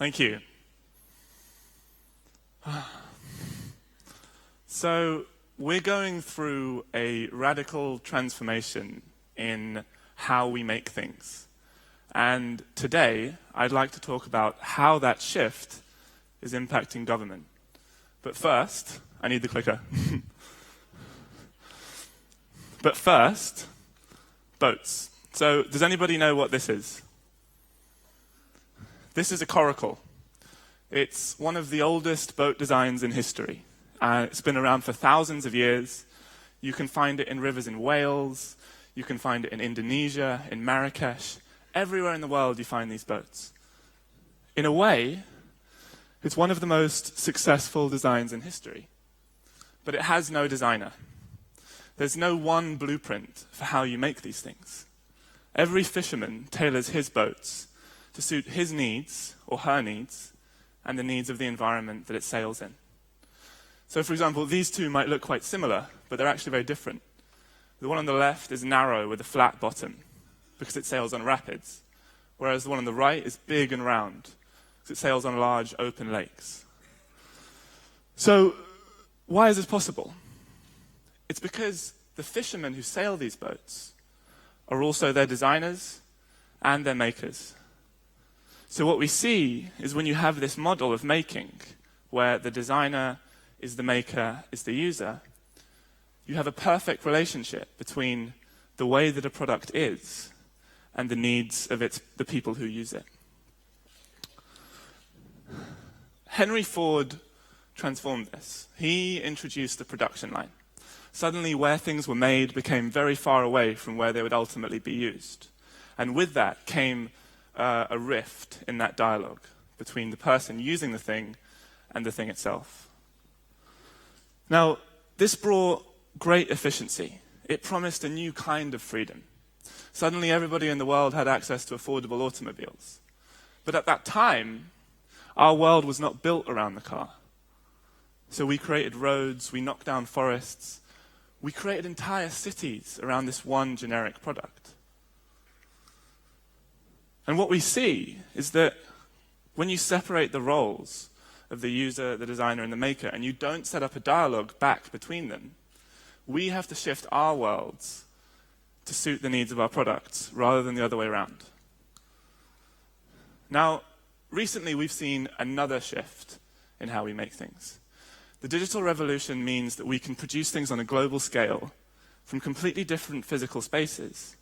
Thank you. So we're going through a radical transformation in how we make things. And today, I'd like to talk about how that shift is impacting government. But first, I need the clicker. But first, boats. So does anybody know what this is? This is a Coracle. It's one of the oldest boat designs in history. It's been around for thousands of years. You can find it in rivers in Wales. You can find it in Indonesia, in Marrakesh. Everywhere in the world you find these boats. In a way, it's one of the most successful designs in history. But it has no designer. There's no one blueprint for how you make these things. Every fisherman tailors his boats to suit his needs, or her needs, and the needs of the environment that it sails in. So, for example, these two might look quite similar, but they're actually very different. The one on the left is narrow with a flat bottom, because it sails on rapids, whereas the one on the right is big and round, because it sails on large open lakes. So, why is this possible? It's because the fishermen who sail these boats are also their designers and their makers. So what we see is when you have this model of making, where the designer is the maker, is the user, you have a perfect relationship between the way that a product is and the needs of the people who use it. Henry Ford transformed this. He introduced the production line. Suddenly, where things were made became very far away from where they would ultimately be used. And with that came a rift in that dialogue between the person using the thing and the thing itself. Now, this brought great efficiency. It promised a new kind of freedom. Suddenly, everybody in the world had access to affordable automobiles. But at that time, our world was not built around the car. So we created roads, we knocked down forests, we created entire cities around this one generic product. And what we see is that when you separate the roles of the user, the designer, and the maker, and you don't set up a dialogue back between them, we have to shift our worlds to suit the needs of our products rather than the other way around. Now, recently we've seen another shift in how we make things. The digital revolution means that we can produce things on a global scale from completely different physical spaces,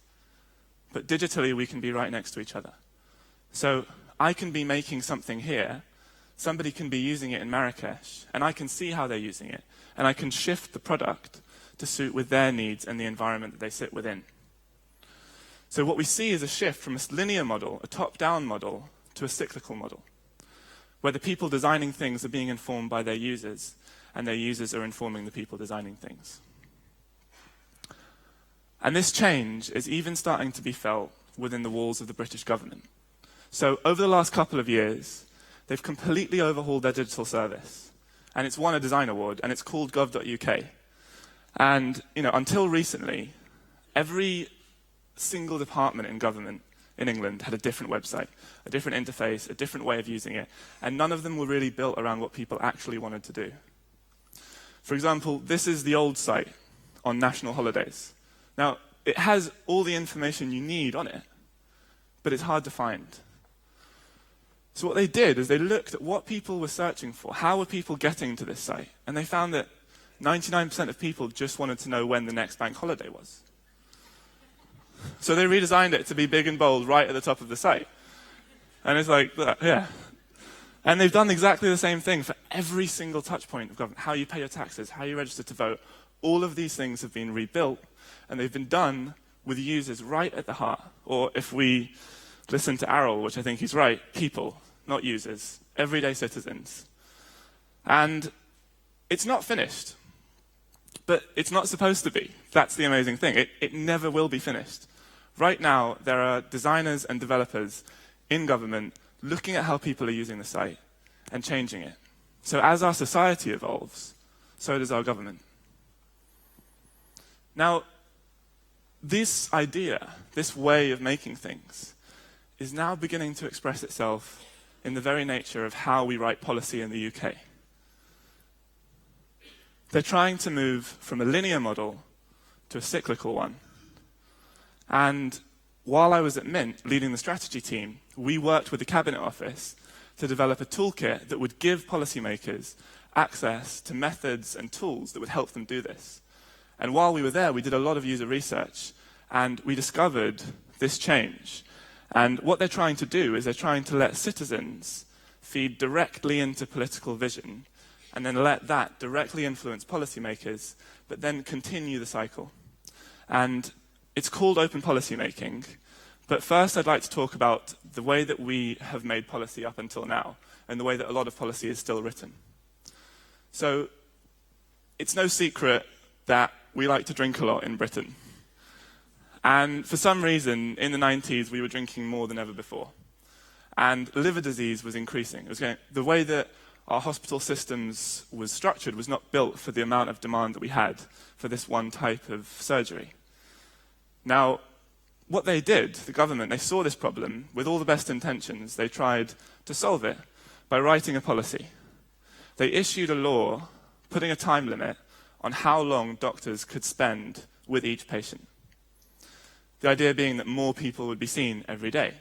but digitally we can be right next to each other. So I can be making something here, somebody can be using it in Marrakesh, and I can see how they're using it, and I can shift the product to suit with their needs and the environment that they sit within. So what we see is a shift from a linear model, a top-down model, to a cyclical model, where the people designing things are being informed by their users, and their users are informing the people designing things. And this change is even starting to be felt within the walls of the British government. So over the last couple of years, they've completely overhauled their digital service. And it's won a design award, and it's called gov.uk. And until recently, every single department in government in England had a different website, a different interface, a different way of using it. And none of them were really built around what people actually wanted to do. For example, this is the old site on national holidays. Now, it has all the information you need on it, but it's hard to find. So what they did is they looked at what people were searching for. How were people getting to this site? And they found that 99% of people just wanted to know when the next bank holiday was. So they redesigned it to be big and bold right at the top of the site. And it's like, yeah. And they've done exactly the same thing for every single touch point of government. How you pay your taxes, how you register to vote. All of these things have been rebuilt, and they've been done with users right at the heart. Or if we listen to Errol, which I think he's right, people, not users, everyday citizens. And it's not finished, but it's not supposed to be. That's the amazing thing. It never will be finished. Right now, there are designers and developers in government looking at how people are using the site and changing it. So as our society evolves, so does our government. Now, this idea, this way of making things, is now beginning to express itself in the very nature of how we write policy in the UK. They're trying to move from a linear model to a cyclical one. And while I was at Mint leading the strategy team, we worked with the Cabinet Office to develop a toolkit that would give policymakers access to methods and tools that would help them do this. And while we were there, we did a lot of user research, and we discovered this change. And what they're trying to do is they're trying to let citizens feed directly into political vision, and then let that directly influence policymakers, but then continue the cycle. And it's called open policymaking. But first, I'd like to talk about the way that we have made policy up until now, and the way that a lot of policy is still written. So, it's no secret that we like to drink a lot in Britain. And for some reason, in the 90s, we were drinking more than ever before. And liver disease was increasing. The way that our hospital systems was structured was not built for the amount of demand that we had for this one type of surgery. Now, what they did, the government, they saw this problem with all the best intentions. They tried to solve it by writing a policy. They issued a law putting a time limit on how long doctors could spend with each patient. The idea being that more people would be seen every day.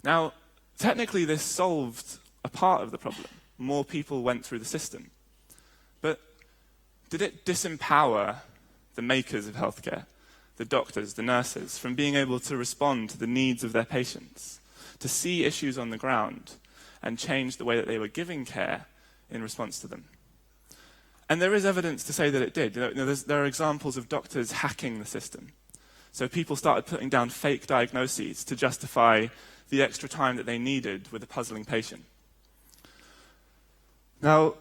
Now, technically this solved a part of the problem. More people went through the system. But did it disempower the makers of healthcare, the doctors, the nurses, from being able to respond to the needs of their patients, to see issues on the ground and change the way that they were giving care in response to them? And there is evidence to say that it did. There are examples of doctors hacking the system. So people started putting down fake diagnoses to justify the extra time that they needed with a puzzling patient. Now,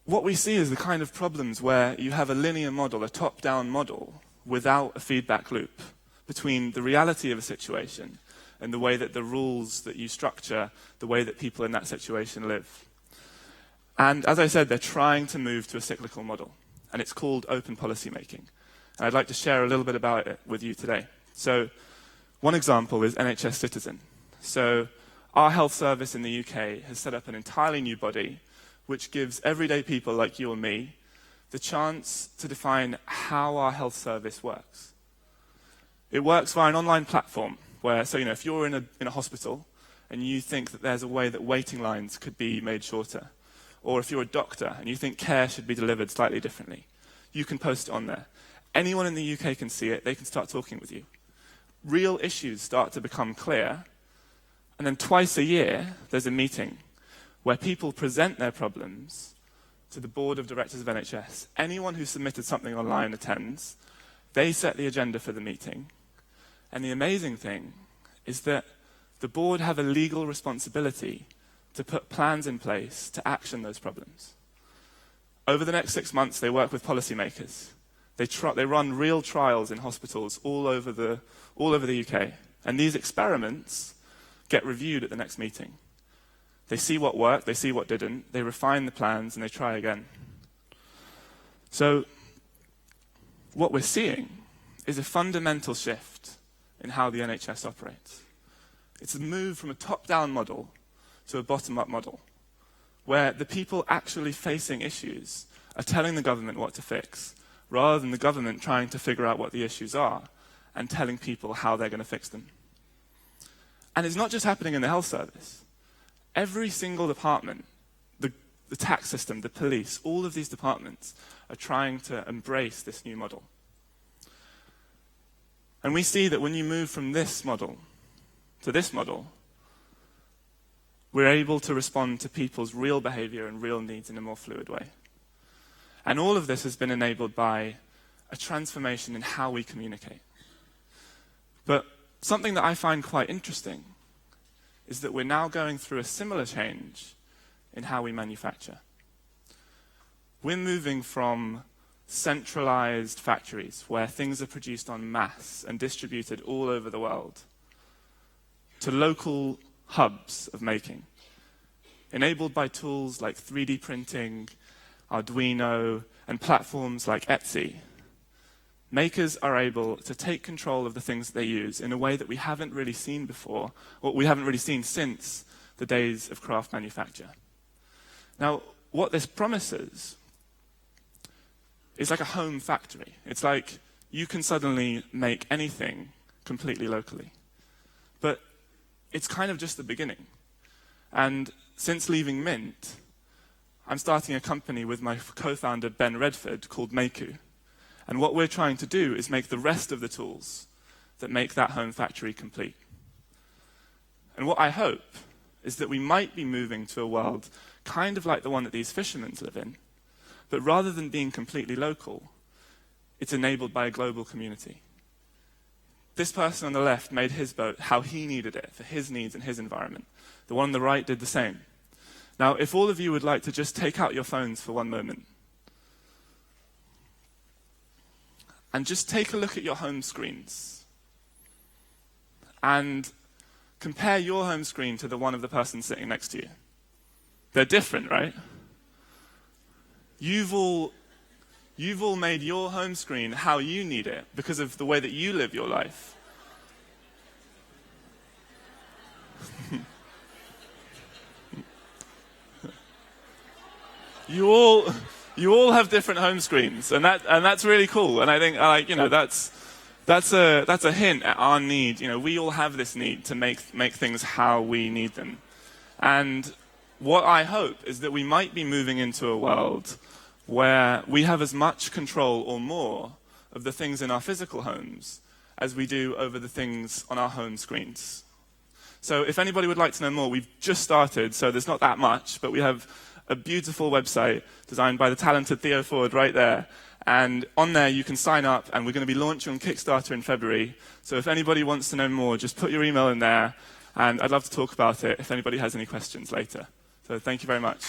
what we see is the kind of problems where you have a linear model, a top-down model, without a feedback loop between the reality of a situation and the way that the rules that you structure, the way that people in that situation live. And as I said, they're trying to move to a cyclical model, and it's called open policymaking. And I'd like to share a little bit about it with you today. So one example is NHS Citizen. So our health service in the UK has set up an entirely new body which gives everyday people like you and me the chance to define how our health service works. It works via an online platform where, so if you're in a hospital and you think that there's a way that waiting lines could be made shorter, or if you're a doctor and you think care should be delivered slightly differently, you can post it on there. Anyone in the UK can see it, they can start talking with you. Real issues start to become clear, and then twice a year there's a meeting where people present their problems to the board of directors of NHS. Anyone who submitted something online attends. They set the agenda for the meeting. And the amazing thing is that the board have a legal responsibility to put plans in place to action those problems. Over the next 6 months, they work with policymakers. They run real trials in hospitals all over the UK. And these experiments get reviewed at the next meeting. They see what worked, they see what didn't, they refine the plans, and they try again. So what we're seeing is a fundamental shift in how the NHS operates. It's a move from a top-down model to a bottom-up model, where the people actually facing issues are telling the government what to fix, rather than the government trying to figure out what the issues are and telling people how they're going to fix them. And it's not just happening in the health service. Every single department, the tax system, the police, all of these departments are trying to embrace this new model. And we see that when you move from this model to this model, we're able to respond to people's real behavior and real needs in a more fluid way. And all of this has been enabled by a transformation in how we communicate. But something that I find quite interesting is that we're now going through a similar change in how we manufacture. We're moving from centralized factories where things are produced en masse and distributed all over the world to local hubs of making, enabled by tools like 3D printing, Arduino, and platforms like Etsy. Makers are able to take control of the things that they use in a way that we haven't really seen before, or we haven't really seen since the days of craft manufacture. Now, what this promises is like a home factory. It's like you can suddenly make anything completely locally. But it's kind of just the beginning. And since leaving Mint, I'm starting a company with my co-founder Ben Redford called Mayku. And what we're trying to do is make the rest of the tools that make that home factory complete. And what I hope is that we might be moving to a world kind of like the one that these fishermen live in, but rather than being completely local, it's enabled by a global community. This person on the left made his boat how he needed it for his needs and his environment. The one on the right did the same. Now, if all of you would like to just take out your phones for one moment and just take a look at your home screens and compare your home screen to the one of the person sitting next to you. They're different, right? You've all made your home screen how you need it because of the way that you live your life. You all have different home screens, and that's really cool. And I think that's a hint at our need. We all have this need to make things how we need them. And what I hope is that we might be moving into a world where we have as much control or more of the things in our physical homes as we do over the things on our home screens. So if anybody would like to know more, we've just started, so there's not that much, but we have a beautiful website designed by the talented Theo Ford right there. And on there you can sign up, and we're going to be launching on Kickstarter in February. So if anybody wants to know more, just put your email in there, and I'd love to talk about it if anybody has any questions later. So thank you very much.